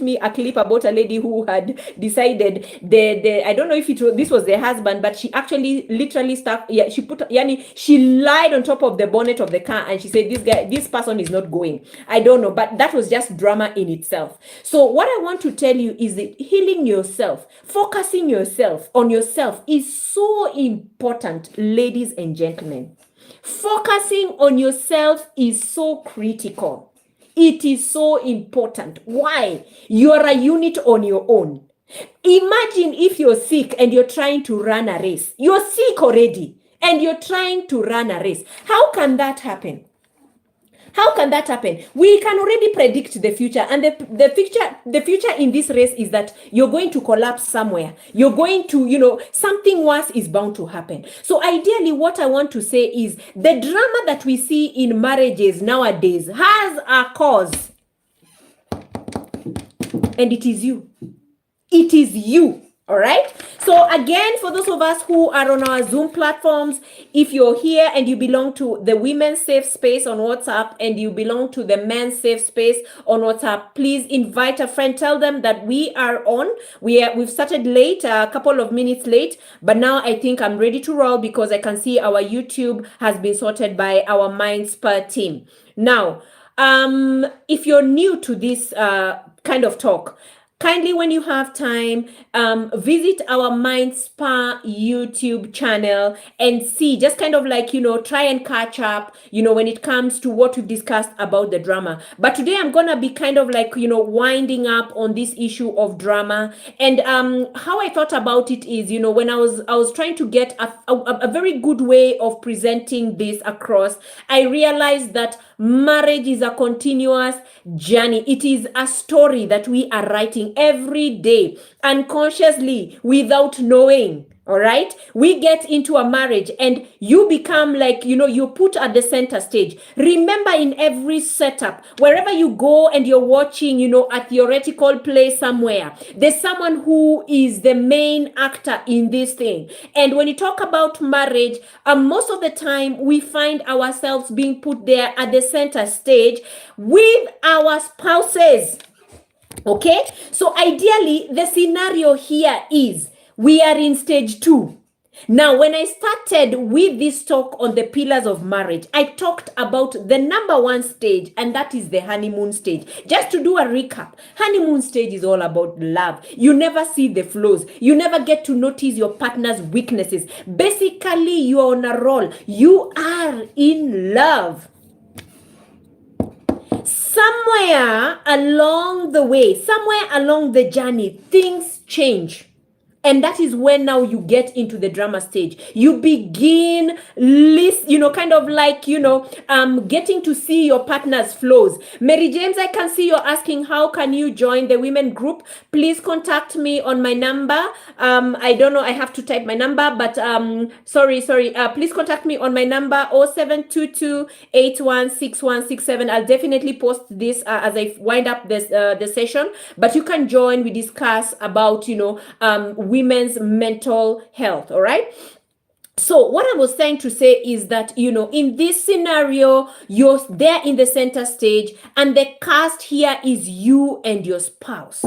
me a clip about a lady who had decided I don't know if this was the husband, but she actually literally stuck. Yeah, she lied on top of the bonnet of the car and she said this person is not going. I don't know, but that was just drama in itself. So what I want to tell you is that healing yourself, focusing yourself on yourself is so important, ladies and gentlemen. Focusing on yourself is so critical. It is so important. Why? You are a unit on your own. Imagine if you're sick and you're trying to run a race. You're sick already and you're trying to run a race. How can that happen? How can that happen? We can already predict the future, and the future in this race is that you're going to collapse somewhere. You're going to, something worse is bound to happen. So ideally, what I want to say is the drama that we see in marriages nowadays has a cause, and it is you. It is you. All right. So again, for those of us who are on our Zoom platforms, if you're here and you belong to the women's safe space on WhatsApp and you belong to the men's safe space on WhatsApp, please invite a friend. Tell them that we are on. We've started late, a couple of minutes late, but now I think I'm ready to roll because I can see our YouTube has been sorted by our MindSpa team. Now, if you're new to this kind of talk, kindly, when you have time, visit our MindSpa YouTube channel and see, just kind of like, try and catch up, when it comes to what we've discussed about the drama. But today I'm going to be kind of like, winding up on this issue of drama. And how I thought about it is, when I was trying to get a very good way of presenting this across, I realized that marriage is a continuous journey. It is a story that we are writing every day, unconsciously, without knowing. All right, we get into a marriage and you become like, you're put at the center stage. Remember, in every setup, wherever you go and you're watching, a theoretical play somewhere, there's someone who is the main actor in this thing. And when you talk about marriage, most of the time we find ourselves being put there at the center stage with our spouses. Okay, so ideally, the scenario here is we are in stage 2. Now, when I started with this talk on the pillars of marriage, I talked about the number 1 stage, and that is the honeymoon stage. Just to do a recap, honeymoon stage is all about love. You never see the flaws. You never get to notice your partner's weaknesses. Basically, you are on a roll. You are in love. Somewhere along the way, somewhere along the journey, things change. And that is when now you get into the drama stage. You begin kind of like, getting to see your partner's flaws. Mary James, I can see you're asking, how can you join the women group? Please contact me on my number. I don't know, I have to type my number, but sorry. Please contact me on my number 0722-816167. I'll definitely post this as I wind up this the session. But you can join. We discuss about women's mental health. All right. So what I was trying to say is that, in this scenario, you're there in the center stage and the cast here is you and your spouse.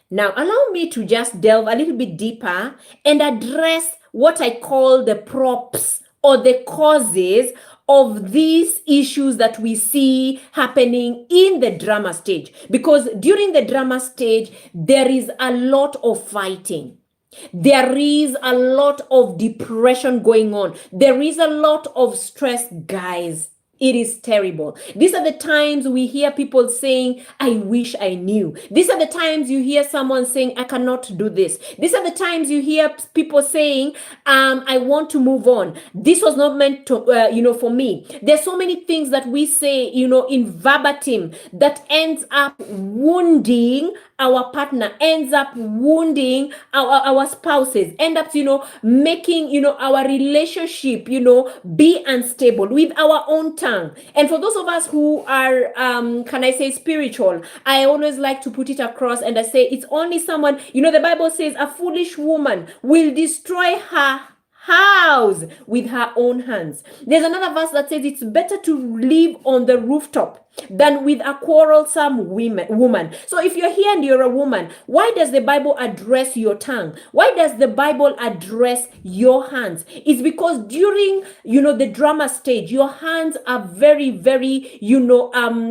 Now, allow me to just delve a little bit deeper and address what I call the props or the causes of these issues that we see happening in the drama stage. Because during the drama stage, there is a lot of fighting. There is a lot of depression going on. There is a lot of stress, guys. It is terrible. These are the times we hear people saying, I wish I knew. These are the times you hear someone saying, I cannot do this. These are the times you hear people saying, I want to move on. This was not meant to, for me. There's so many things that we say, in verbatim that ends up wounding our partner, ends up wounding our spouses, end up, making, our relationship, be unstable with our own tongue. And for those of us who are, can I say, spiritual, I always like to put it across and I say, it's only someone, the Bible says a foolish woman will destroy her house with her own hands. There's another verse that says it's better to live on the rooftop than with a quarrelsome woman. So if you're here and you're a woman, why does the Bible address your tongue? Why does the Bible address your hands? It's because during, the drama stage, your hands are very, very,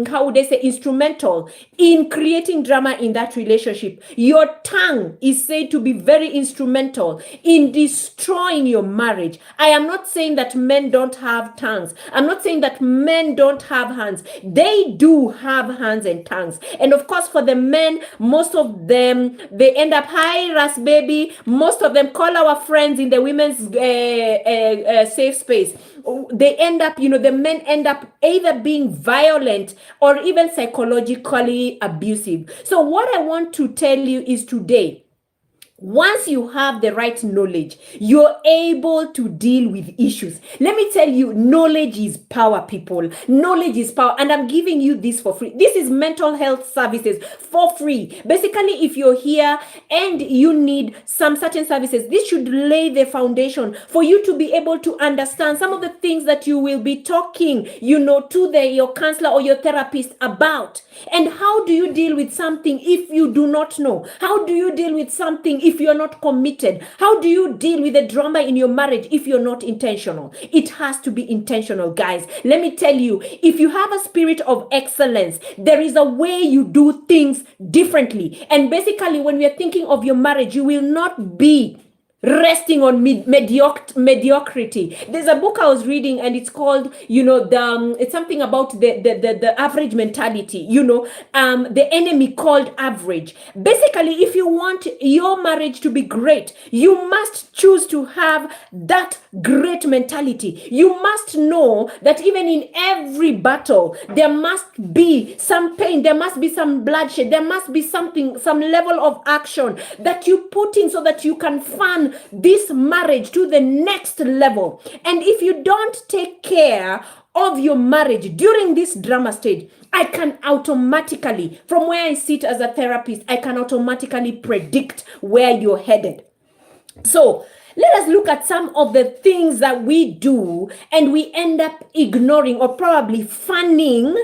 how would I say, instrumental in creating drama in that relationship. Your tongue is said to be very instrumental in destroying your marriage. I am not saying that men don't have tongues. I'm not saying that men don't have hands. They do have hands and tongues. And of course, for the men, most of them, they end up, hi, Ras baby. Most of them call our friends in the women's safe space. They end up, the men end up either being violent or even psychologically abusive. So what I want to tell you is today, once you have the right knowledge, you're able to deal with issues. Let me tell you, knowledge is power, people. Knowledge is power. And I'm giving you this for free. This is mental health services for free. Basically, if you're here and you need some certain services, this should lay the foundation for you to be able to understand some of the things that you will be talking, to your counselor or your therapist about. And how do you deal with something if you do not know? How do you deal with something if you're not committed? How do you deal with the drama in your marriage if you're not intentional? It has to be intentional, guys. Let me tell you, if you have a spirit of excellence, there is a way you do things differently. And basically, when we are thinking of your marriage, you will not be resting on mediocrity. There's a book I was reading, and it's called, it's something about the average mentality, the enemy called average. Basically, if you want your marriage to be great, you must choose to have that great mentality. You must know that even in every battle, there must be some pain, there must be some bloodshed, there must be something, some level of action that you put in so that you can fan this marriage to the next level. And if you don't take care of your marriage during this drama stage, I can automatically, from where I sit as a therapist, I can automatically predict where you're headed. So let us look at some of the things that we do and we end up ignoring or probably fanning,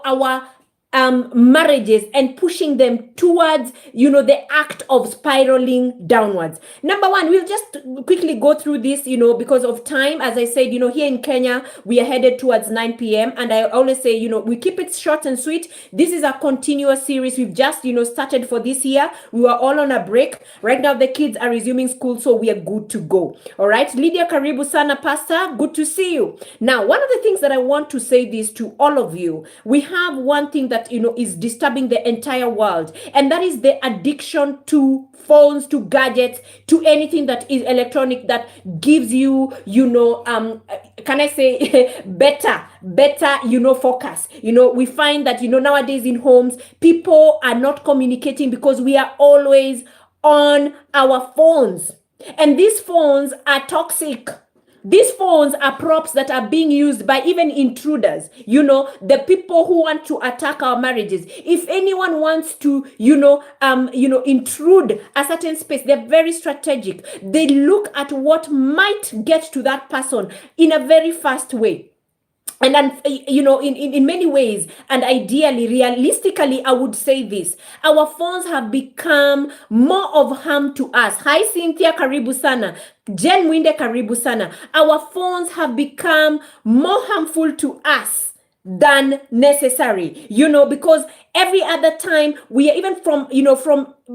our marriages and pushing them towards, the act of spiraling downwards. Number one, we'll just quickly go through this, because of time. As I said, here in Kenya, we are headed towards 9 p.m. And I always say, we keep it short and sweet. This is a continuous series. We've just, started for this year. We were all on a break. Right now, the kids are resuming school, so we are good to go. All right. Lydia Karibu Sana, Pastor. Good to see you. Now, one of the things that I want to say this to all of you, we have one thing that is disturbing the entire world, and that is the addiction to phones, to gadgets, to anything that is electronic that gives you, can I say better, focus. We find that, nowadays in homes, people are not communicating because we are always on our phones, and these phones are toxic. These phones are props that are being used by even intruders, the people who want to attack our marriages. If anyone wants to, intrude a certain space, they're very strategic. They look at what might get to that person in a very fast way. And then, in many ways, and ideally, realistically, I would say this: our phones have become more of harm to us. Hi, Cynthia, karibu sana. Jen Mwinde, karibu sana. Our phones have become more harmful to us than necessary, because every other time we are, even from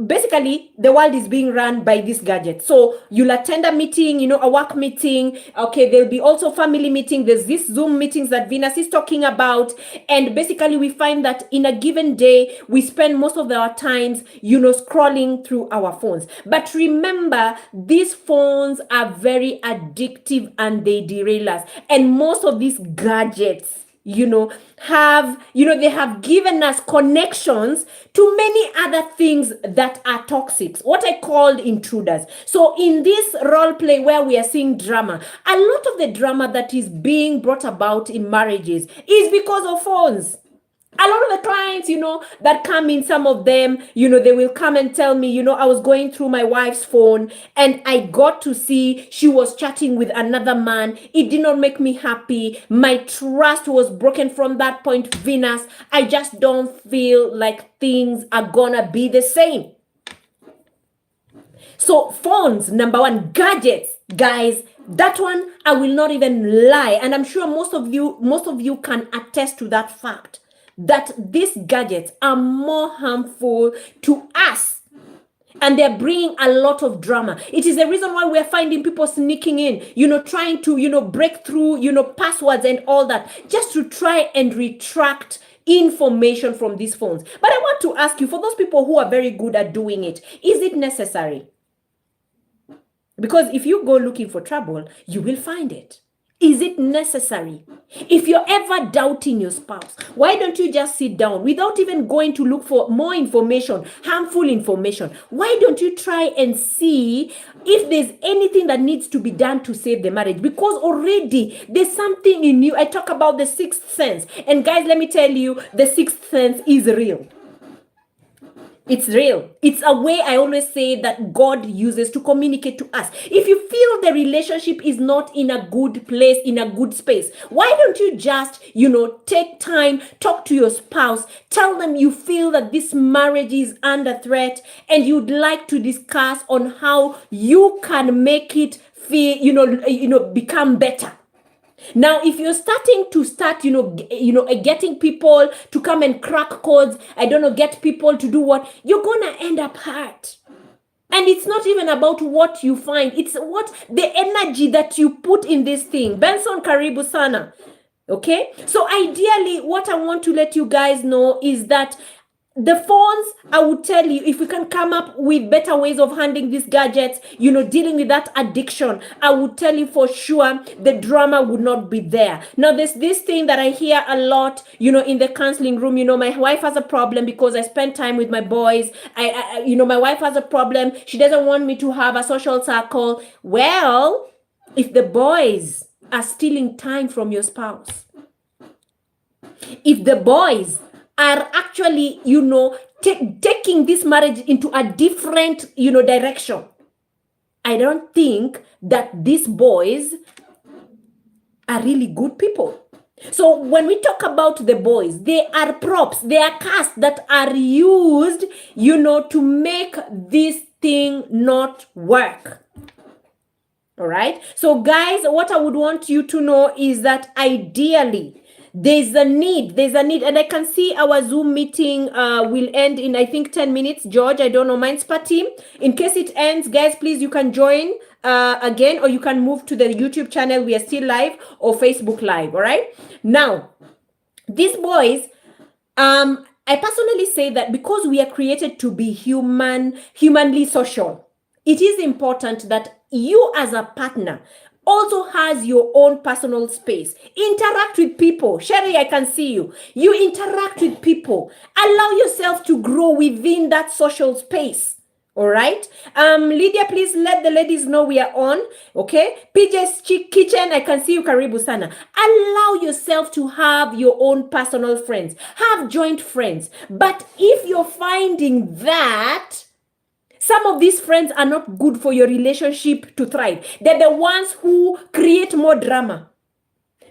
basically the world is being run by this gadget. So you'll attend a meeting, a work meeting. Okay, there'll be also family meeting. There's this Zoom meetings that Venus is talking about. And basically we find that in a given day, we spend most of our times, scrolling through our phones. But remember, these phones are very addictive and they derail us. And most of these gadgets, they have given us connections to many other things that are toxic, what I called intruders. So in this role play where we are seeing drama, a lot of the drama that is being brought about in marriages is because of phones. A lot of the clients, that come in, some of them, they will come and tell me, I was going through my wife's phone and I got to see she was chatting with another man. It did not make me happy. My trust was broken from that point, Venus. I just don't feel like things are gonna be the same. So phones, number one, gadgets, guys, that one I will not even lie. And I'm sure most of you can attest to that fact, that these gadgets are more harmful to us and they're bringing a lot of drama. It is the reason why we're finding people sneaking in, trying to, break through, passwords and all that, just to try and retract information from these phones. But I want to ask you, for those people who are very good at doing it, is it necessary? Because if you go looking for trouble, you will find it. Is it necessary? If you're ever doubting your spouse, why don't you just sit down without even going to look for more information, harmful information? Why don't you try and see if there's anything that needs to be done to save the marriage? Because already there's something in you. I talk about the sixth sense. And guys, let me tell you, the sixth sense is real. It's real. It's a way I always say that God uses to communicate to us. If you feel the relationship is not in a good place, in a good space, why don't you just, take time, talk to your spouse, tell them you feel that this marriage is under threat and you'd like to discuss on how you can make it feel, become better. Now, if you're getting people to come and crack codes, get people to do what, you're gonna end up hurt. And it's not even about what you find, it's what the energy that you put in this thing. Benson, karibu sana. Okay? So ideally, what I want to let you guys know is that the phones, I would tell you, if we can come up with better ways of handling these gadgets, dealing with that addiction, I would tell you for sure the drama would not be there. Now, there's this thing that I hear a lot, in the counseling room, my wife has a problem because I spend time with my boys. My wife has a problem. She doesn't want me to have a social circle. Well, if the boys are stealing time from your spouse, if the boys are actually, taking this marriage into a different, direction, I don't think that these boys are really good people. So when we talk about the boys, they are props, they are casts that are used, to make this thing not work. All right. So guys, what I would want you to know is that ideally, there's a need, and I can see our Zoom meeting will end in, I think, 10 minutes. George, I don't know, Mindspa team. In case it ends, guys, please, you can join again, or you can move to the YouTube channel. We are still live, or Facebook Live, all right? Now, these boys, I personally say that because we are created to be humanly social, it is important that you as a partner also has your own personal space. Interact with people. Sherry, I can see you. You interact with people. Allow yourself to grow within that social space. All right. Lydia, please let the ladies know we are on. Okay. PJ's Kitchen, I can see you. Karibu sana. Allow yourself to have your own personal friends. Have joint friends. But if you're finding that some of these friends are not good for your relationship to thrive, they're the ones who create more drama,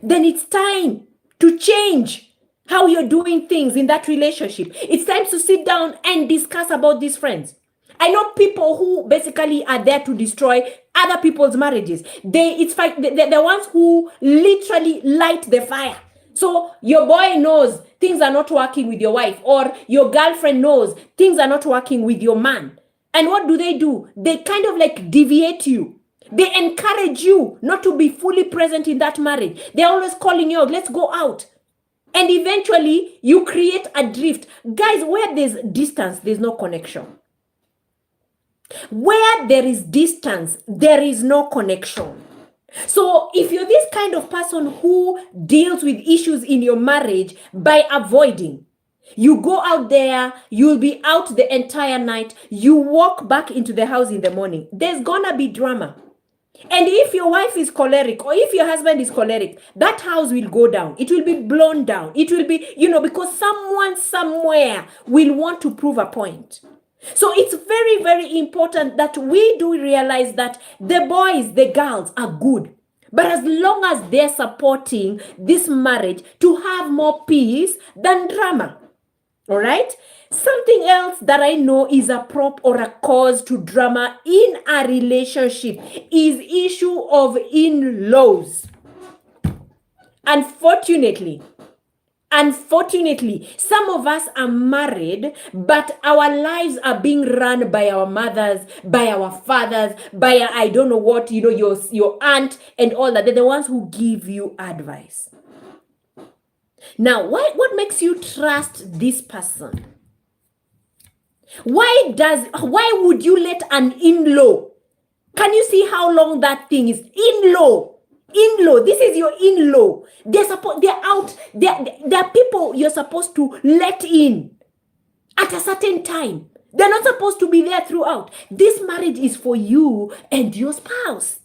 then it's time to change how you're doing things in that relationship. It's time to sit down and discuss about these friends. I know people who basically are there to destroy other people's marriages. They're the ones who literally light the fire. So your boy knows things are not working with your wife, or your girlfriend knows things are not working with your man. And what do? They kind of like deviate you. They encourage you not to be fully present in that marriage. They're always calling you out, let's go out. And eventually you create a drift. Guys, where there's distance, there's no connection. Where there is distance, there is no connection. So if you're this kind of person who deals with issues in your marriage by avoiding, you go out there, you'll be out the entire night, you walk back into the house in the morning, there's gonna be drama. And if your wife is choleric or if your husband is choleric, that house will go down. It will be blown down. It will be, because someone somewhere will want to prove a point. So it's very, very important that we do realize that the boys, the girls are good. But as long as they're supporting this marriage to have more peace than drama. All right. Something else that I know is a prop or a cause to drama in a relationship is issue of in-laws. Unfortunately, some of us are married, but our lives are being run by our mothers, by our fathers, by I don't know what, your aunt and all that. They're the ones who give you advice. Now, what makes you trust this person? Why would you let an in-law? Can you see how long that thing is? In-law. This is your in-law. They're people you're supposed to let in at a certain time. They're not supposed to be there throughout. This marriage is for you and your spouse.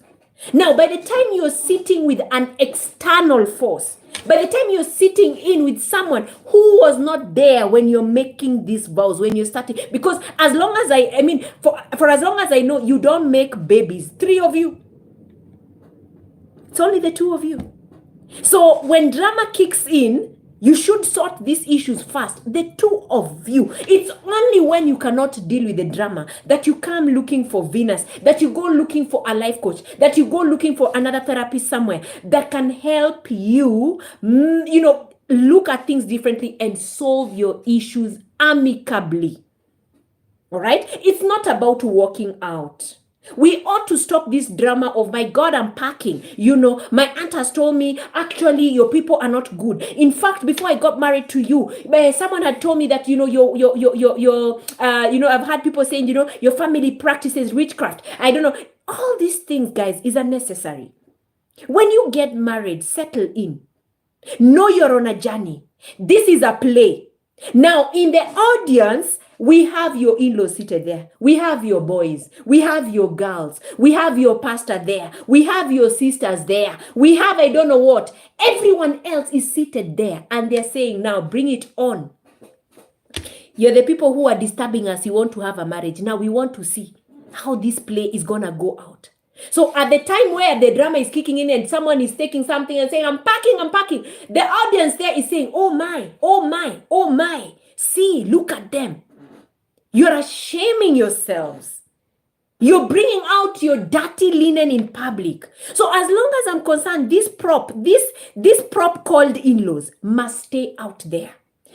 Now, by the time you're sitting with an external force, by the time you're sitting in with someone who was not there when you're making these vows, when you're starting, because as long as for as long as I know, you don't make babies, 3 of you. It's only the 2 of you. So when drama kicks in, you should sort these issues first. The 2 of you. It's only when you cannot deal with the drama that you come looking for Venus, that you go looking for a life coach, that you go looking for another therapist somewhere that can help you, look at things differently and solve your issues amicably. All right? It's not about walking out. We ought to stop this drama of, my God, I'm packing. My aunt has told me, actually, your people are not good. In fact, before I got married to you, someone had told me that, I've had people saying, your family practices witchcraft. I don't know. All these things, guys, is unnecessary. When you get married, settle in. Know you're on a journey. This is a play. Now, in the audience, we have your in-laws seated there. We have your boys. We have your girls. We have your pastor there. We have your sisters there. We have I don't know what. Everyone else is seated there. And they're saying, now bring it on. You're the people who are disturbing us. You want to have a marriage. Now we want to see how this play is going to go out. So at the time where the drama is kicking in and someone is taking something and saying, I'm packing. The audience there is saying, oh my. See, look at them. You're shaming yourselves. You're bringing out your dirty linen in public. So as long as I'm concerned, this prop called in-laws must stay out there,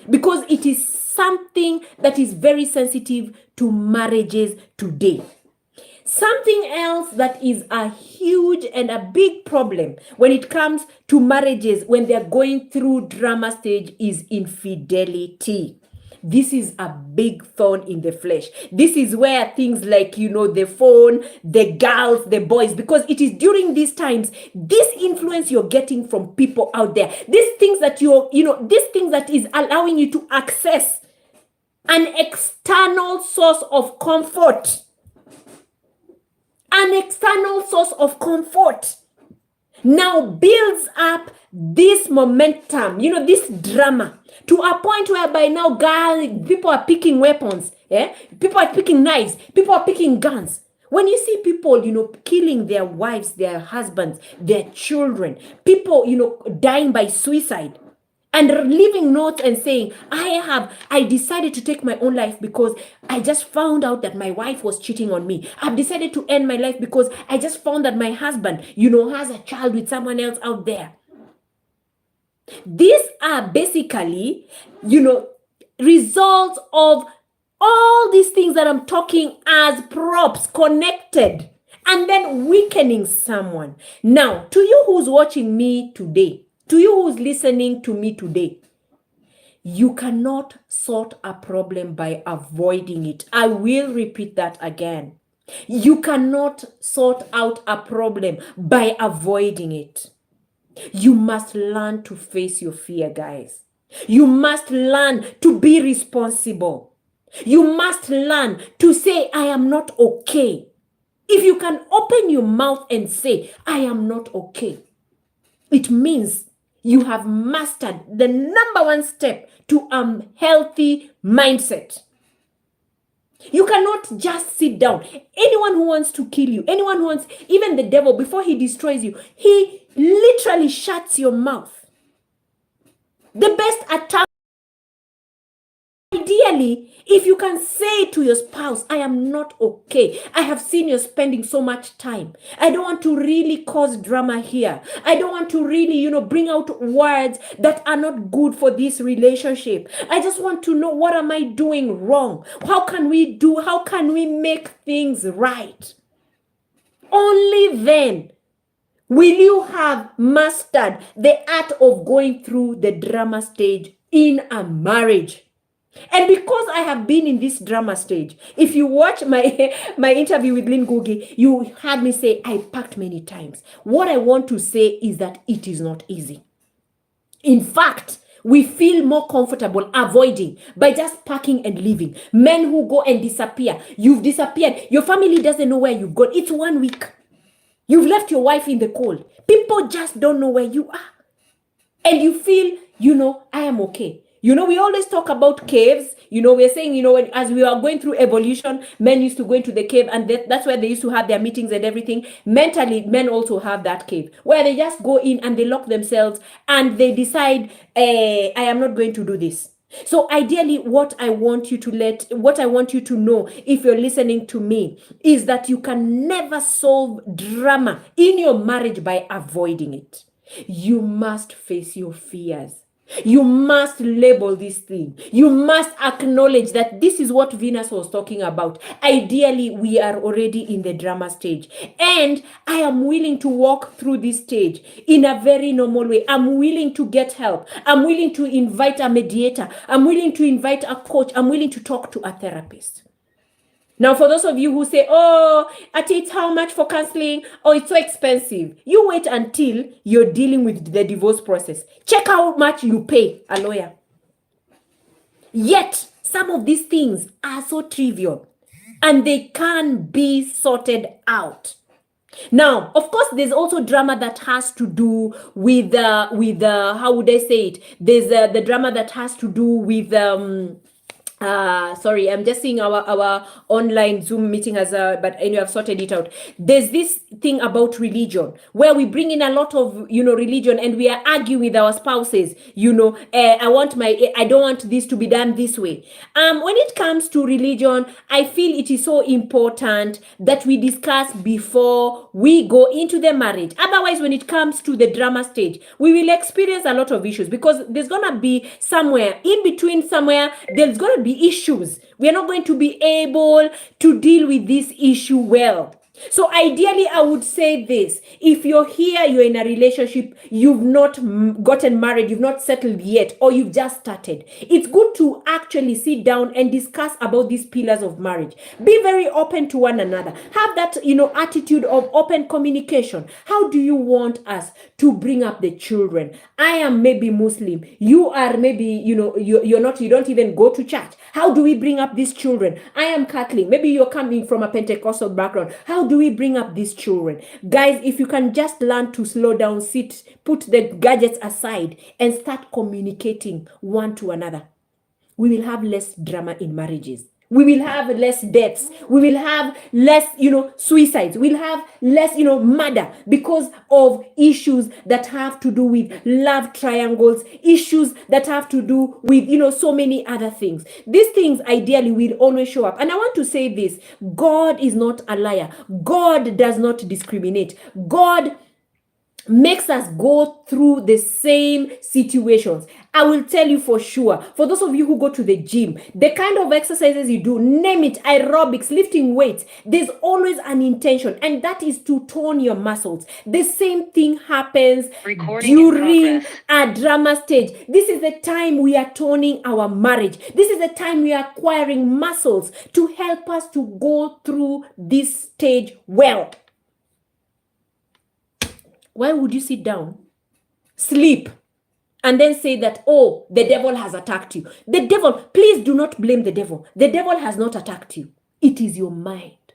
because it is something that is very sensitive to marriages today. Something else that is a huge and a big problem when it comes to marriages when they're going through drama stage is infidelity. This is a big thorn in the flesh. This is where things like, the phone, the girls, the boys, because it is during these times, this influence you're getting from people out there, these things that this thing that is allowing you to access an external source of comfort. An external source of comfort now builds up this momentum, this drama, to a point whereby now, people are picking weapons, people are picking knives, people are picking guns. When you see people, killing their wives, their husbands, their children, people, dying by suicide, and leaving notes and saying, I decided to take my own life because I just found out that my wife was cheating on me. I've decided to end my life because I just found that my husband, has a child with someone else out there. These are basically, results of all these things that I'm talking as props connected and then weakening someone. Now, to you who's watching me today, to you who's listening to me today, you cannot sort a problem by avoiding it. I will repeat that again. You cannot sort out a problem by avoiding it. You must learn to face your fear, guys. You must learn to be responsible. You must learn to say, I am not okay. If you can open your mouth and say, I am not okay, it means you have mastered the number one step to a healthy mindset. You cannot just sit down. Anyone who wants to kill you, anyone who wants, even the devil, before he destroys you, he literally shuts your mouth. The best attack, ideally, if you can say to your spouse, I am not okay. I have seen you spending so much time. I don't want to really cause drama here. I don't want to really, bring out words that are not good for this relationship. I just want to know, what am I doing wrong? How can we make things right? Only then will you have mastered the art of going through the drama stage in a marriage. And because I have been in this drama stage, if you watch my interview with Lynn Ngugi, you heard me say I packed many times. What I want to say is that it is not easy. In fact, we feel more comfortable avoiding by just packing and leaving. Men who go and disappear. You've disappeared. Your family doesn't know where you've gone. It's 1 week. You've left your wife in the cold. People just don't know where you are. And you feel, I am okay. We always talk about caves. We're saying, as we are going through evolution, men used to go into the cave, and that's where they used to have their meetings and everything. Mentally, men also have that cave where they just go in and they lock themselves and they decide, I am not going to do this. So ideally, what I want you to know, if you're listening to me, is that you can never solve drama in your marriage by avoiding it. You must face your fears. You must label this thing. You must acknowledge that this is what Venus was talking about. Ideally, we are already in the drama stage. And I am willing to walk through this stage in a very normal way. I'm willing to get help. I'm willing to invite a mediator. I'm willing to invite a coach. I'm willing to talk to a therapist. Now, for those of you who say, Ati, it's how much for counseling? Oh, it's so expensive. You wait until you're dealing with the divorce process. Check how much you pay a lawyer. Yet, some of these things are so trivial and they can be sorted out. Now, of course, there's also drama that has to do with how would I say it? There's the drama that has to do with sorry, I'm just seeing our online Zoom meeting but anyway, I've sorted it out. There's this thing about religion where we bring in a lot of religion, and we are arguing with our spouses. I don't want this to be done this way. When it comes to religion, I feel it is so important that we discuss before we go into the marriage. Otherwise, when it comes to the drama stage, we will experience a lot of issues, because there's gonna be somewhere in between, there's gonna be issues. We are not going to be able to deal with this issue well. So ideally, I would say this: if you're here, you're in a relationship, you've not gotten married, you've not settled yet, or you've just started, it's good to actually sit down and discuss about these pillars of marriage. Be very open to one another. Have that, attitude of open communication. How do you want us to bring up the children? I am maybe Muslim. You are maybe, you're not, you don't even go to church. How do we bring up these children? I am Catholic. Maybe you're coming from a Pentecostal background. How do we bring up these children? Guys, if you can just learn to slow down, sit, put the gadgets aside, and start communicating one to another, we will have less drama in marriages. We will have less deaths. We will have less, suicides. We'll have less, murder, because of issues that have to do with love triangles, issues that have to do with, so many other things. These things ideally will always show up. And I want to say this: God is not a liar. God does not discriminate. God makes us go through the same situations. I will tell you for sure, for those of you who go to the gym, the kind of exercises you do, name it, aerobics, lifting weights, there's always an intention, and that is to tone your muscles. The same thing happens during a drama stage. This is the time we are toning our marriage. This is the time we are acquiring muscles to help us to go through this stage well. Why would you sit down, sleep, and then say that, oh, the devil has attacked you? The devil, please do not blame the devil. The devil has not attacked you. It is your mind.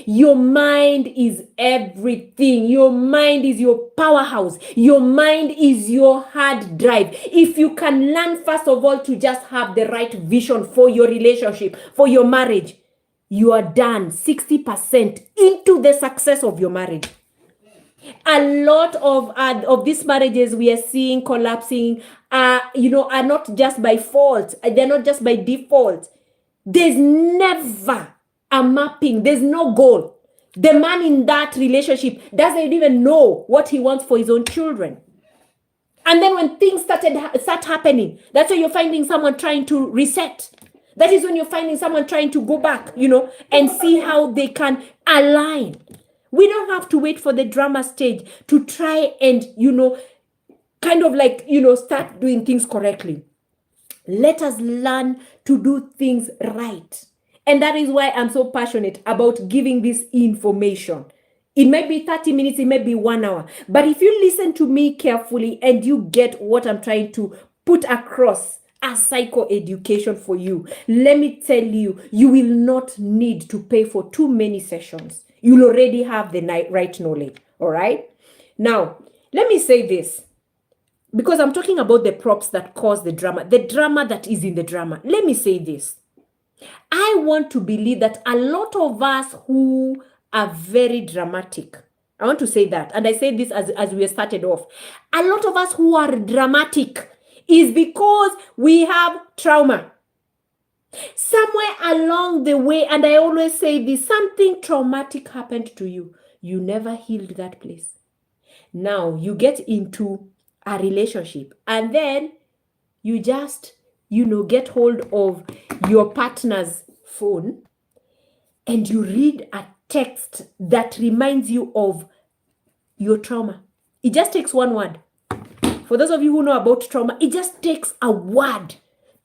Your mind is everything. Your mind is your powerhouse. Your mind is your hard drive. If you can learn, first of all, to just have the right vision for your relationship, for your marriage, you are done 60% into the success of your marriage. A lot of these marriages we are seeing collapsing are not just by fault. They're not just by default. There's never a mapping. There's no goal. The man in that relationship doesn't even know what he wants for his own children. And then when things start happening, that's when you're finding someone trying to reset. That is when you're finding someone trying to go back, and see how they can align. We don't have to wait for the drama stage to try and, start doing things correctly. Let us learn to do things right. And that is why I'm so passionate about giving this information. It may be 30 minutes, it may be 1 hour. But if you listen to me carefully and you get what I'm trying to put across as psychoeducation for you, let me tell you, you will not need to pay for too many sessions. You'll already have the right knowledge. All right? Now, let me say this, because I'm talking about the props that cause the drama that is in the drama. Let me say this. I want to believe that a lot of us who are very dramatic, I want to say that, and I say this as we started off, a lot of us who are dramatic is because we have trauma. Somewhere along the way, and I always say this, something traumatic happened to you. You never healed that place. Now you get into a relationship and then you just, get hold of your partner's phone and you read a text that reminds you of your trauma. It just takes one word. For those of you who know about trauma, it just takes a word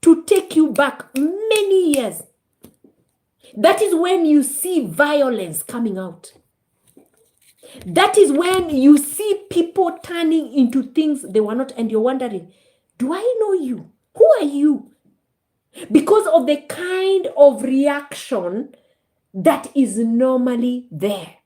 to take you back many years. That is when you see violence coming out. That is when you see people turning into things they were not, and you're wondering, do I know you? Who are you? Because of the kind of reaction that is normally there.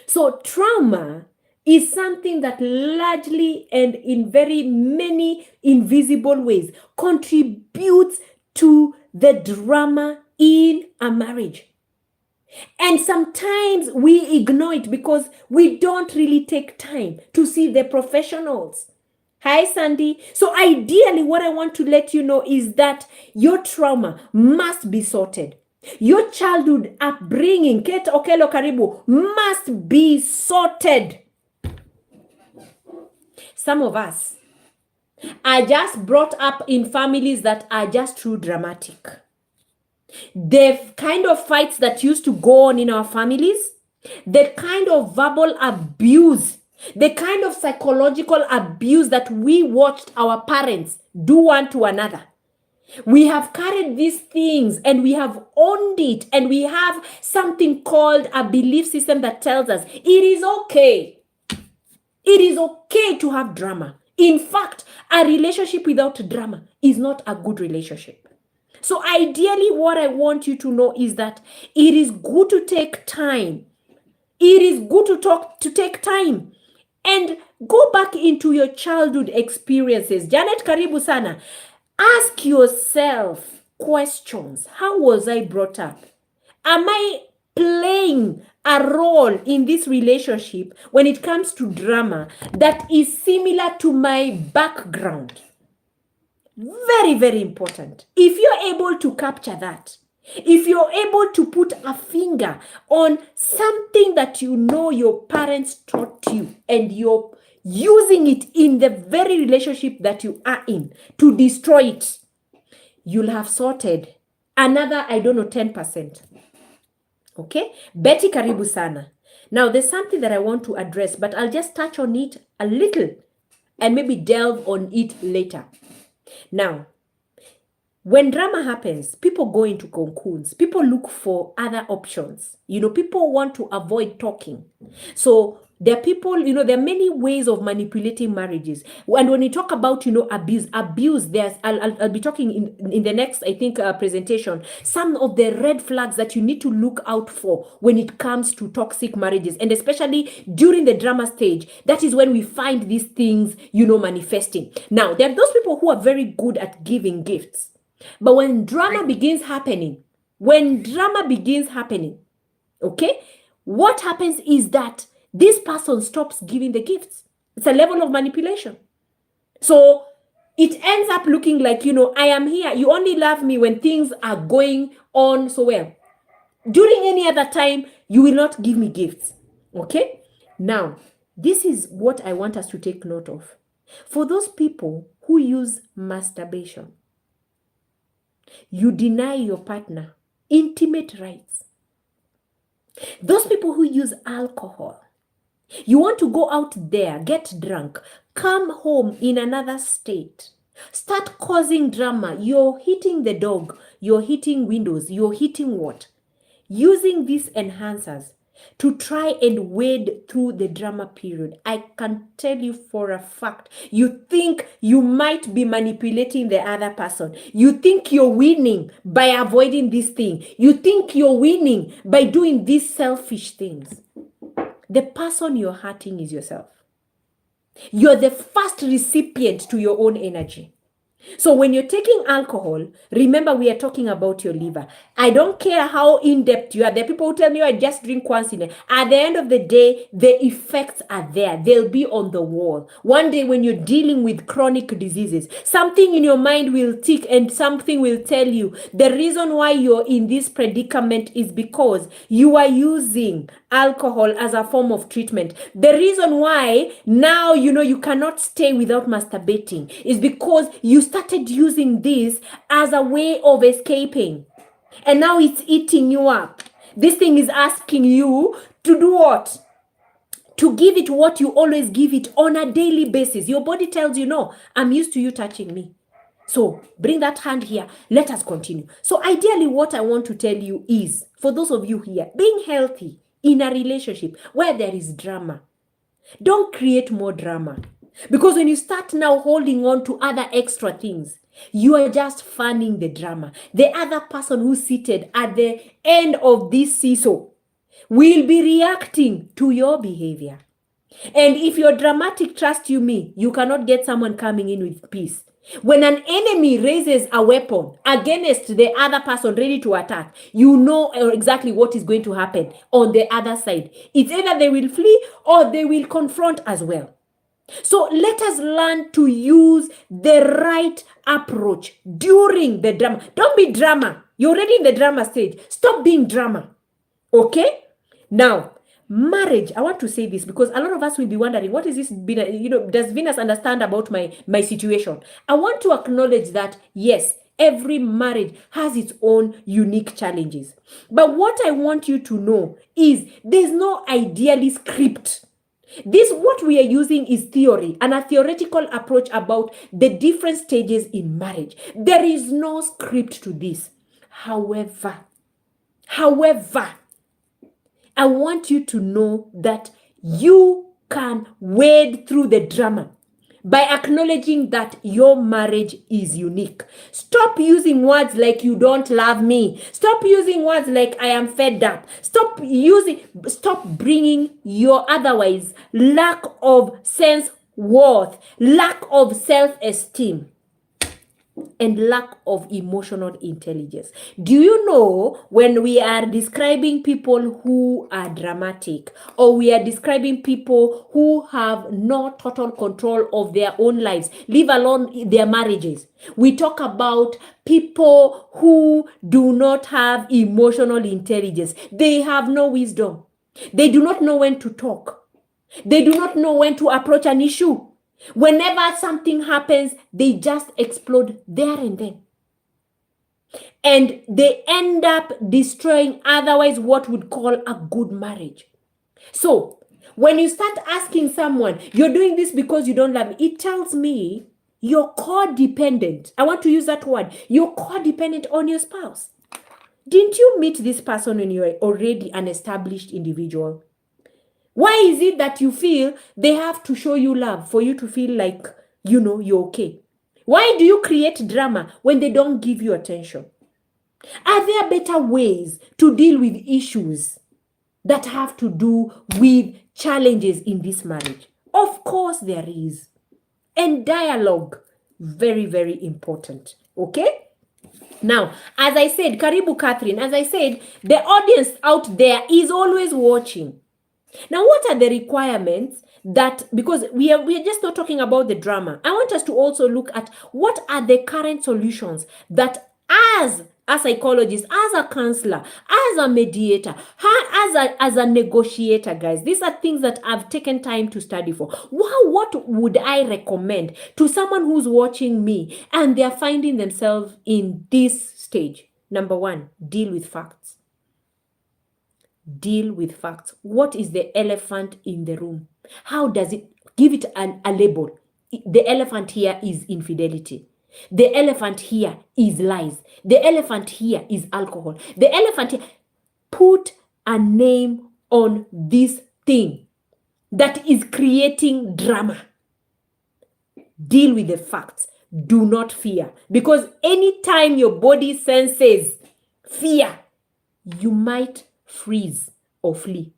So trauma is something that largely and in very many invisible ways contributes to the drama in a marriage. And sometimes we ignore it because we don't really take time to see the professionals. Hi, Sandy. So ideally, what I want to let you know is that your trauma must be sorted. Your childhood upbringing, Kate Okelo Karibu, must be sorted. Some of us are just brought up in families that are just too dramatic. The kind of fights that used to go on in our families, the kind of verbal abuse, the kind of psychological abuse that we watched our parents do one to another. We have carried these things and we have owned it, and we have something called a belief system that tells us it is okay. It is okay to have drama. In fact, a relationship without drama is not a good relationship. So ideally, what I want you to know is that it is good to take time. It is good to take time and go back into your childhood experiences. Janet Karibu Sana, ask yourself questions. How was I brought up? Am I playing a role in this relationship when it comes to drama that is similar to my background? Very, very important. If you're able to capture that, if you're able to put a finger on something that you know your parents taught you and you're using it in the very relationship that you are in to destroy it, you'll have sorted another, 10%. Okay? Betty Karibu Sana. Now, there's something that I want to address, but I'll just touch on it a little and maybe delve on it later. Now, when drama happens, people go into cocoons. People look for other options. People want to avoid talking. So There are people, there are many ways of manipulating marriages. And when you talk about, abuse, I'll be talking in the next, I think, presentation, some of the red flags that you need to look out for when it comes to toxic marriages. And especially during the drama stage, that is when we find these things, manifesting. Now, there are those people who are very good at giving gifts. But when drama begins happening, okay, what happens is that this person stops giving the gifts. It's a level of manipulation. So it ends up looking like, I am here. You only love me when things are going on so well. During any other time, you will not give me gifts. Okay? Now, this is what I want us to take note of. For those people who use masturbation, you deny your partner intimate rights. Those people who use alcohol, you want to go out there, get drunk, come home in another state, start causing drama. You're hitting the dog, you're hitting windows, you're hitting what? Using these enhancers to try and wade through the drama period. I can tell you for a fact, you think you might be manipulating the other person. You think you're winning by avoiding this thing. You think you're winning by doing these selfish things. The person you're hurting is yourself. You're the first recipient to your own energy. So when you're taking alcohol, remember we are talking about your liver. I don't care how in-depth you are. There are people who tell me, I just drink once in a... At the end of the day, the effects are there. They'll be on the wall. One day when you're dealing with chronic diseases, something in your mind will tick and something will tell you the reason why you're in this predicament is because you are using alcohol as a form of treatment. The reason why now you cannot stay without masturbating is because you started using this as a way of escaping, and now it's eating you up. This thing is asking you to do what? To give it what you always give it on a daily basis. Your body tells you, no, I'm used to you touching me, so bring that hand here. Let us continue. So ideally, what I want to tell you is, for those of you here, being healthy in a relationship where there is drama, don't create more drama. Because when you start now holding on to other extra things, you are just fanning the drama. The other person who's seated at the end of this seesaw will be reacting to your behavior. And if you're dramatic, trust me, you cannot get someone coming in with peace. When an enemy raises a weapon against the other person ready to attack, you know exactly what is going to happen on the other side. It's either they will flee or they will confront as well. So let us learn to use the right approach during the drama. Don't be drama. You're already in the drama stage. Stop being drama. Okay? Now, marriage, I want to say this because a lot of us will be wondering, what is this? Does Venus understand about my situation? I want to acknowledge that, yes, every marriage has its own unique challenges. But what I want you to know is there's no ideally script. What we are using is theory and a theoretical approach about the different stages in marriage. There is no script to this. However, I want you to know that you can wade through the drama by acknowledging that your marriage is unique. Stop using words like you don't love me. Stop using words like I am fed up. Stop bringing your otherwise lack of self-worth, lack of self-esteem, and lack of emotional intelligence. Do you know when we are describing people who are dramatic, or we are describing people who have no total control of their own lives, leave alone their marriages, we talk about people who do not have emotional intelligence. They have no wisdom. They do not know when to talk. They do not know when to approach an issue. Whenever something happens, they just explode there and then. And they end up destroying otherwise what would call a good marriage. So when you start asking someone, you're doing this because you don't love me, it tells me you're codependent. I want to use that word. You're codependent on your spouse. Didn't you meet this person when you were already an established individual? Why is it that you feel they have to show you love for you to feel like, you're okay? Why do you create drama when they don't give you attention? Are there better ways to deal with issues that have to do with challenges in this marriage? Of course there is. And dialogue, very, very important. Okay? Now, as I said, Karibu Catherine, as I said, the audience out there is always watching. Now, what are the requirements that, because we are just not talking about the drama, I want us to also look at what are the current solutions that as a psychologist, as a counselor, as a mediator, as a negotiator, guys, these are things that I've taken time to study for. What would I recommend to someone who's watching me and they're finding themselves in this stage? Number one, deal with facts. Deal with facts. What is the elephant in the room? How does it give it a label? The elephant here is infidelity. The elephant here is lies. The elephant here is alcohol. The elephant here, put a name on this thing that is creating drama. Deal with the facts. Do not fear. Because anytime your body senses fear, you might freeze or flee.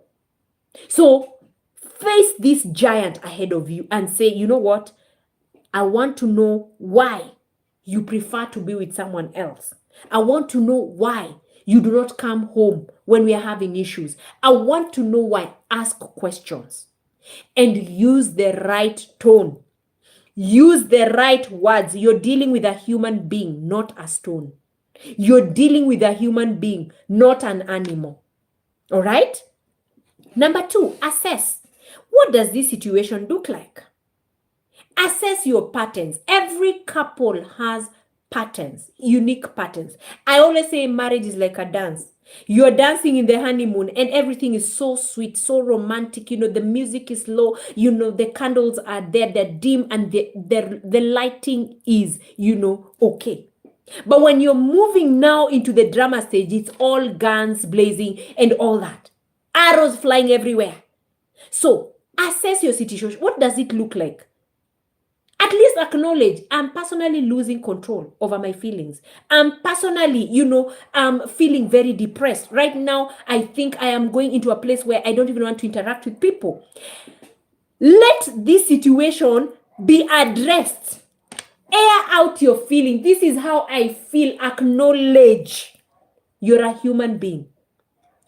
So face this giant ahead of you and say, you know what? I want to know why you prefer to be with someone else. I want to know why you do not come home when we are having issues. I want to know why. Ask questions and use the right tone. Use the right words. You're dealing with a human being, not a stone. You're dealing with a human being, not an animal. All right? Number two, assess. What does this situation look like? Assess your patterns. Every couple has patterns, unique patterns. I always say marriage is like a dance. You're dancing in the honeymoon and everything is so sweet, so romantic. The music is low, the candles are there, they're dim, and the lighting is, okay. But when you're moving now into the drama stage, it's all guns blazing and all that. Arrows flying everywhere. So assess your situation. What does it look like? At least acknowledge, I'm personally losing control over my feelings. I'm personally, feeling very depressed. Right now, I think I am going into a place where I don't even want to interact with people. Let this situation be addressed. Air out your feeling. This is how I feel. Acknowledge. You're a human being.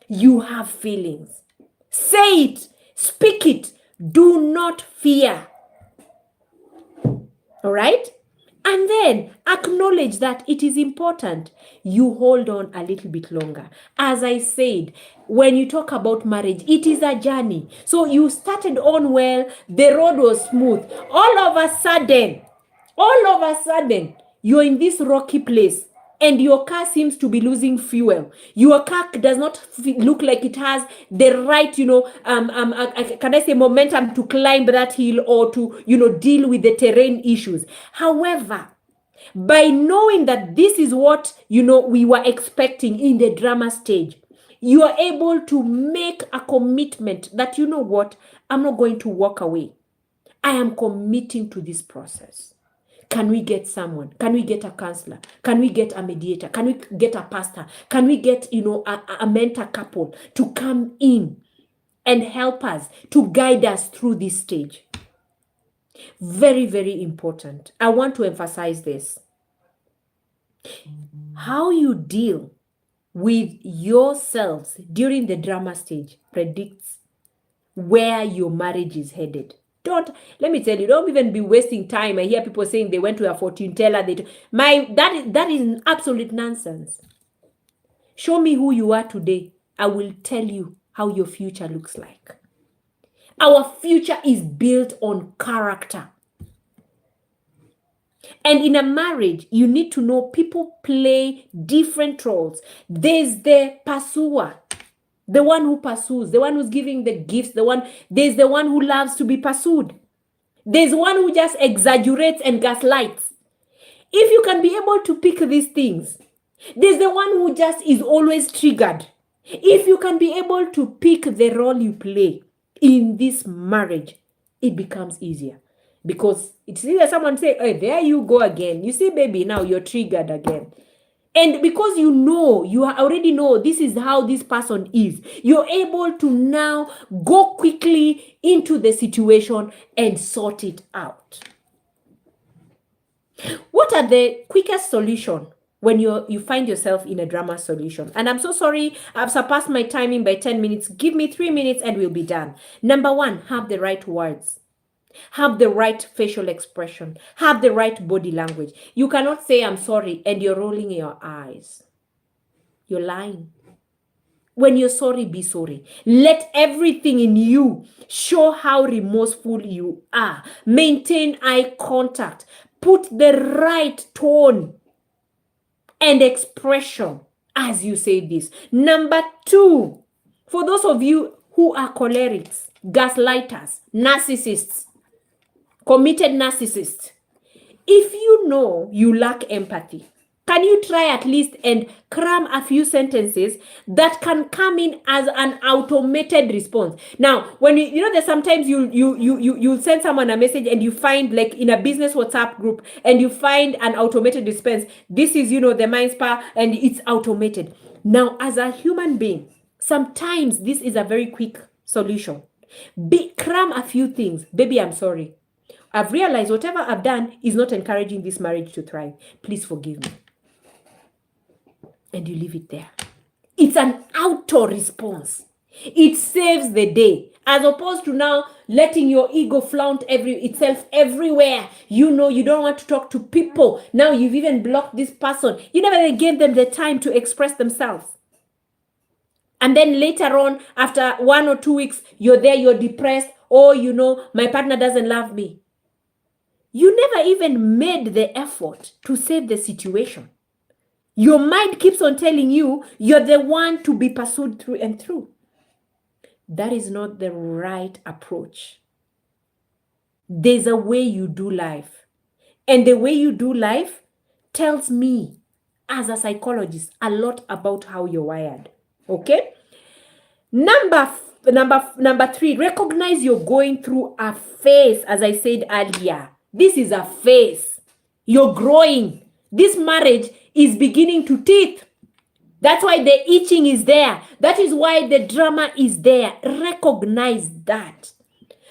You have feelings. Say it. Speak it. Do not fear. All right? And then acknowledge that it is important you hold on a little bit longer. As I said, when you talk about marriage, it is a journey. So you started on well, the road was smooth. All of a sudden, you're in this rocky place and your car seems to be losing fuel. Your car does not look like it has the right, can I say momentum to climb that hill or to, deal with the terrain issues. However, by knowing that this is what, we were expecting in the drama stage, you are able to make a commitment that, you know what, I'm not going to walk away. I am committing to this process. Can we get someone? Can we get a counselor? Can we get a mediator? Can we get a pastor? Can we get, a mentor couple to come in and help us, to guide us through this stage? Very, very important. I want to emphasize this. How you deal with yourselves during the drama stage predicts where your marriage is headed. Let me tell you, don't even be wasting time. I hear people saying they went to a fortune teller. That is absolute nonsense. Show me who you are today. I will tell you how your future looks like. Our future is built on character. And in a marriage, you need to know people play different roles. There's the pursuer, the one who pursues, the one who's giving the gifts, there's the one who loves to be pursued. There's one who just exaggerates and gaslights. If you can be able to pick these things, there's the one who just is always triggered. If you can be able to pick the role you play, in this marriage, it becomes easier. Because it's either someone say, hey, there you go again. You see, baby, now you're triggered again. And because you already know this is how this person is, you're able to now go quickly into the situation and sort it out. What are the quickest solution when you find yourself in a drama solution? And I'm so sorry, I've surpassed my timing by 10 minutes. Give me 3 minutes and we'll be done. Number one, have the right words. Have the right facial expression. Have the right body language. You cannot say, I'm sorry, and you're rolling your eyes. You're lying. When you're sorry, be sorry. Let everything in you show how remorseful you are. Maintain eye contact. Put the right tone and expression as you say this. Number two, for those of you who are cholerics, gaslighters, narcissists, committed narcissists, if you know you lack empathy, can you try at least and cram a few sentences that can come in as an automated response? Now, when you know that sometimes you send someone a message and you find, like in a business WhatsApp group, and you find an automated response. This is, the mind spa, and it's automated. Now, as a human being, sometimes this is a very quick solution. Cram a few things. Baby, I'm sorry. I've realized whatever I've done is not encouraging this marriage to thrive. Please forgive me. And you leave it there. It's an auto response. It saves the day, as opposed to now letting your ego flaunt itself everywhere. You don't want to talk to people. Now you've even blocked this person. You never gave them the time to express themselves. And then later on, after 1 or 2 weeks, you're there, you're depressed. Oh, my partner doesn't love me. You never even made the effort to save the situation. Your mind keeps on telling you you're the one to be pursued through and through. That is not the right approach. There's a way you do life. And the way you do life tells me, as a psychologist, a lot about how you're wired. Okay? Number 3, recognize you're going through a phase, as I said earlier. This is a phase. You're growing. This marriage is beginning to teeth. That's why the itching is there. That is why the drama is there. Recognize that.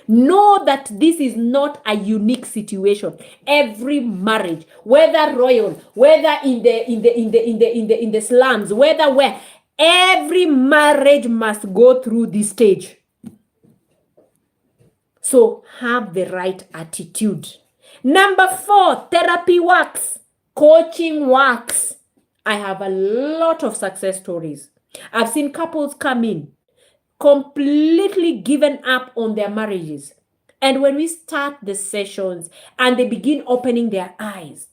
Know that this is not a unique situation. Every marriage, whether royal, whether in the slums, whether where, every marriage must go through this stage. So have the right attitude. Number 4, therapy works. Coaching works. I have a lot of success stories. I've seen couples come in completely given up on their marriages. And when we start the sessions and they begin opening their eyes,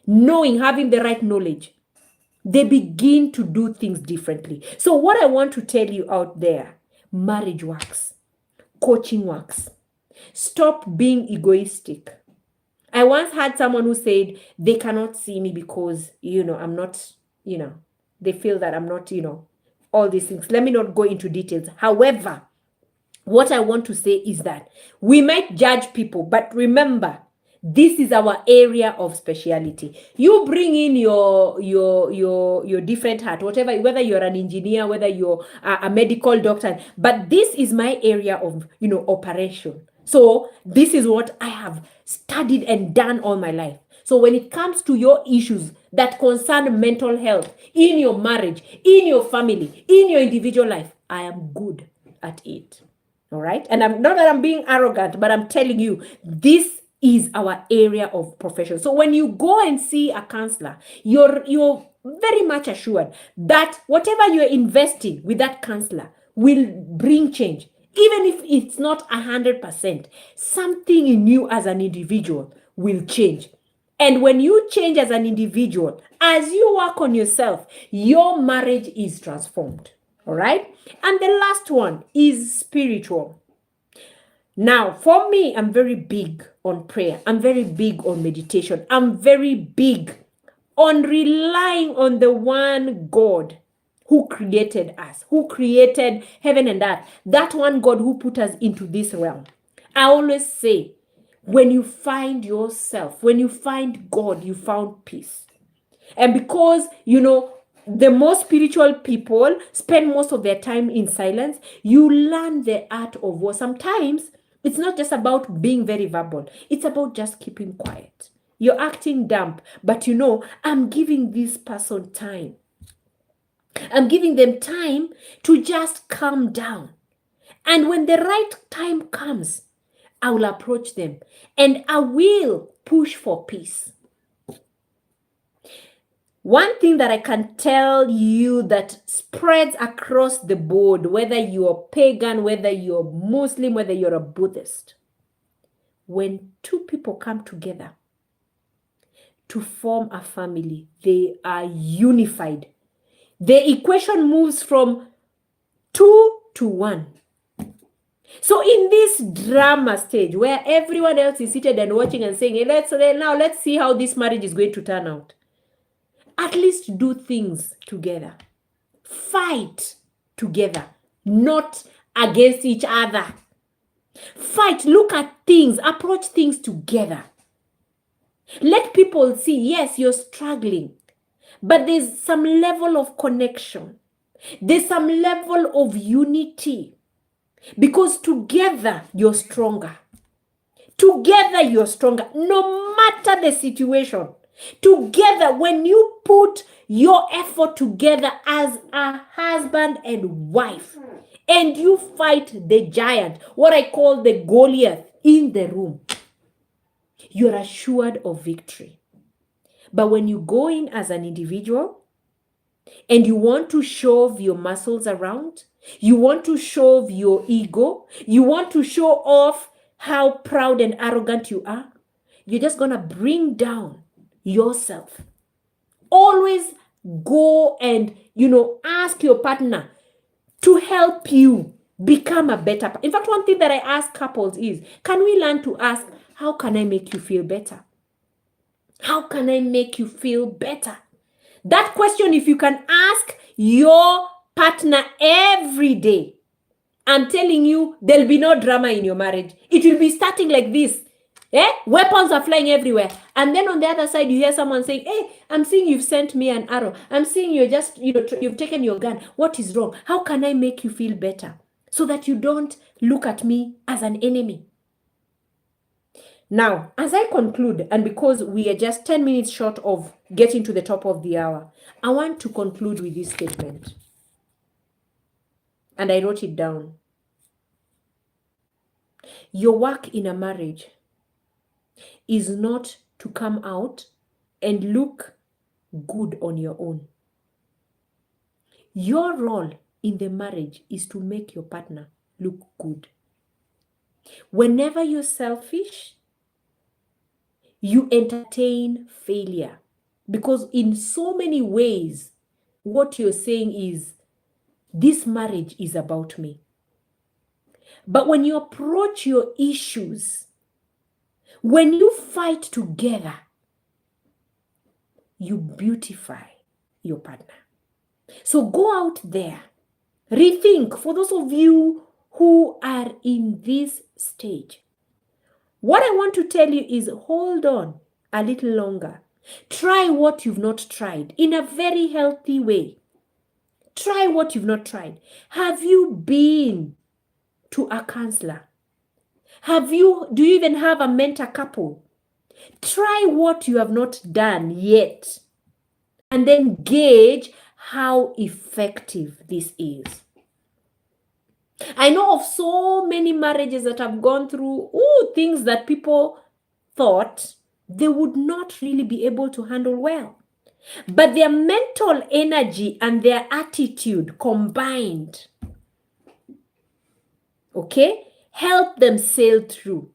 having the right knowledge, they begin to do things differently. So what I want to tell you out there, marriage works. Coaching works. Stop being egoistic. I once had someone who said they cannot see me because, I'm not, they feel that I'm not, all these things. Let me not go into details. However, what I want to say is that we might judge people, but remember, this is our area of speciality. You bring in your different hat, whatever, whether you're an engineer, whether you're a medical doctor, but this is my area of, operation. So this is what I have studied and done all my life. So when it comes to your issues that concern mental health in your marriage, in your family, in your individual life, I am good at it. All right. And I'm not that I'm being arrogant, but I'm telling you, this is our area of profession. So when you go and see a counselor, you're very much assured that whatever you're investing with that counselor will bring change. Even if it's not 100%, something in you as an individual will change. And when you change as an individual, as you work on yourself, your marriage is transformed. All right? And the last one is spiritual. Now, for me, I'm very big on prayer. I'm very big on meditation. I'm very big on relying on the one God who created us, who created heaven and earth, that one God who put us into this realm. I always say, when you find yourself, when you find God, you found peace. And because, the most spiritual people spend most of their time in silence, you learn the art of war. Sometimes it's not just about being very verbal, it's about just keeping quiet. You're acting dumb, but I'm giving this person time. I'm giving them time to just calm down. And when the right time comes, I will approach them and I will push for peace. One thing that I can tell you that spreads across the board, whether you're pagan, whether you're Muslim, whether you're a Buddhist, when two people come together to form a family, they are unified. The equation moves from 2 to 1. So in this drama stage where everyone else is seated and watching and saying, hey, let's see how this marriage is going to turn out. At least do things together. Fight together, not against each other. Fight, look at things, approach things together. Let people see, yes, you're struggling, but there's some level of connection. There's some level of unity. Because together you're stronger. Together you're stronger, no matter the situation. Together, when you put your effort together as a husband and wife, and you fight the giant, what I call the Goliath in the room, you're assured of victory. But when you go in as an individual and you want to shove your muscles around, you want to shove your ego, you want to show off how proud and arrogant you are, you're just going to bring down yourself. Always go and, ask your partner to help you become a better. In fact, one thing that I ask couples is, can we learn to ask, how can I make you feel better? How can I make you feel better? That question, if you can ask your partner every day, I'm telling you, there'll be no drama in your marriage. It will be starting like this. Weapons are flying everywhere. And then on the other side, you hear someone saying, hey, I'm seeing you've sent me an arrow. I'm seeing you're just, you've taken your gun. What is wrong? How can I make you feel better? So that you don't look at me as an enemy. Now, as I conclude, and because we are just 10 minutes short of getting to the top of the hour, I want to conclude with this statement. And I wrote it down. Your work in a marriage is not to come out and look good on your own. Your role in the marriage is to make your partner look good. Whenever you're selfish, you entertain failure, because in so many ways, what you're saying is, this marriage is about me. But when you approach your issues, when you fight together, you beautify your partner. So go out there, rethink. For those of you who are in this stage, what I want to tell you is, hold on a little longer. Try what you've not tried in a very healthy way. Try what you've not tried. Have you been to a counselor? Do you even have a mentor couple? Try what you have not done yet, and then gauge how effective this is. I know of so many marriages that have gone through things that people thought they would not really be able to handle well. But their mental energy and their attitude combined, help them sail through.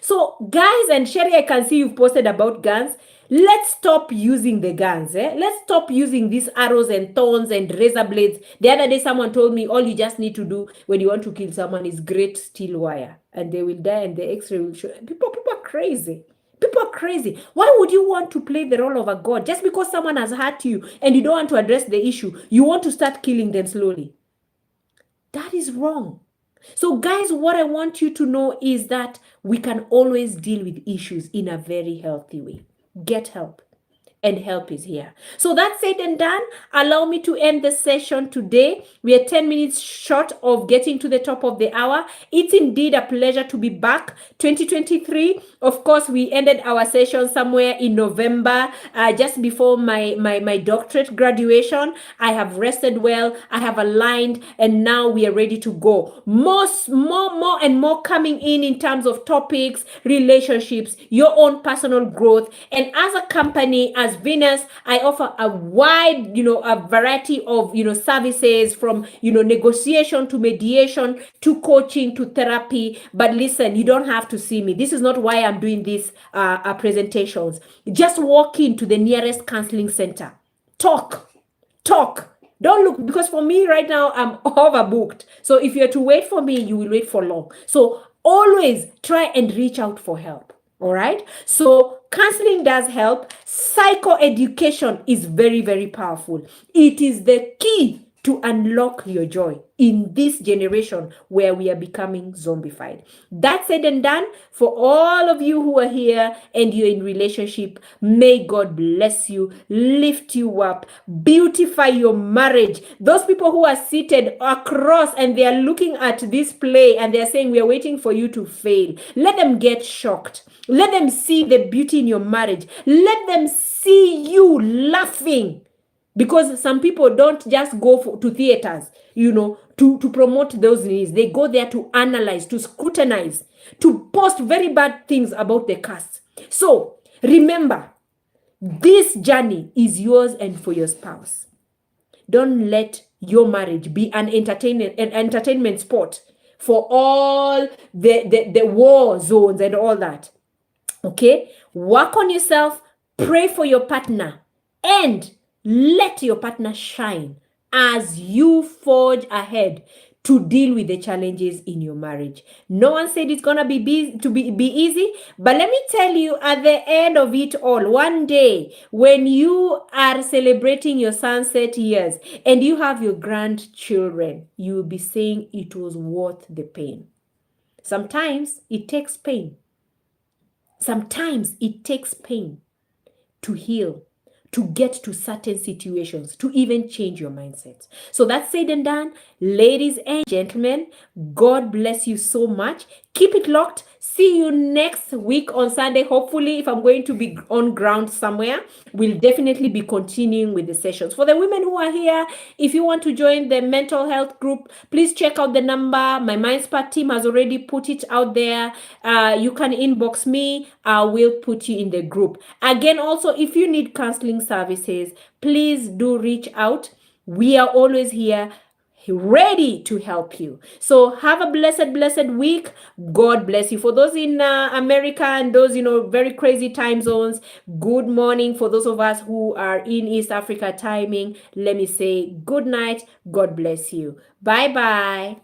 So guys, and Sherry, I can see you've posted about guns. Let's stop using the guns. Let's stop using these arrows and thorns and razor blades. The other day, someone told me all you just need to do when you want to kill someone is grate steel wire, and they will die, and the X-ray will show. People are crazy. People are crazy. Why would you want to play the role of a God? Just because someone has hurt you and you don't want to address the issue, you want to start killing them slowly. That is wrong. So, guys, what I want you to know is that we can always deal with issues in a very healthy way. Get help. And help is here. So that's said and done. Allow me to end the session today. We are 10 minutes short of getting to the top of the hour. It's indeed a pleasure to be back. 2023, of course, we ended our session somewhere in November, just before my doctorate graduation. I have rested well. I have aligned, and now we are ready to go. More and more coming in terms of topics, relationships, your own personal growth, and as a company, as Venus, I offer a wide, a variety of, services from, negotiation to mediation to coaching to therapy. But listen, you don't have to see me. This is not why I'm doing these presentations. Just walk into the nearest counseling center. Talk. Don't look, because for me right now, I'm overbooked. So if you're to wait for me, you will wait for long. So always try and reach out for help. All right. So counseling does help. Psychoeducation is very, very powerful. It is the key to unlock your joy in this generation where we are becoming zombified. That said and done, for all of you who are here and you're in relationship, may God bless you, lift you up, beautify your marriage. Those people who are seated across and they are looking at this play and they're saying, we are waiting for you to fail. Let them get shocked. Let them see the beauty in your marriage. Let them see you laughing. Because some people don't just go to theaters, to promote those needs. They go there to analyze, to scrutinize, to post very bad things about the cast. So remember, this journey is yours and for your spouse. Don't let your marriage be an entertainment spot for all the war zones and all that. Okay? Work on yourself, pray for your partner, and let your partner shine as you forge ahead to deal with the challenges in your marriage. No one said it's gonna be easy, but let me tell you, at the end of it all, one day when you are celebrating your sunset years and you have your grandchildren, you will be saying it was worth the pain. Sometimes it takes pain. Sometimes it takes pain to heal, to get to certain situations, to even change your mindset. So that's said and done. Ladies and gentlemen, God bless you so much. Keep it locked. See you next week on Sunday. Hopefully, if I'm going to be on ground somewhere, we'll definitely be continuing with the sessions. For the women who are here, if you want to join the mental health group, please check out the number. My MindSpot team has already put it out there. You can inbox me. I will put you in the group. Again, also, if you need counseling services, please do reach out. We are always here, ready to help you. So have a blessed week. God bless you. For those in America and those, very crazy time zones, good morning. For those of us who are in East Africa timing, let me say good night. God bless you. Bye-bye.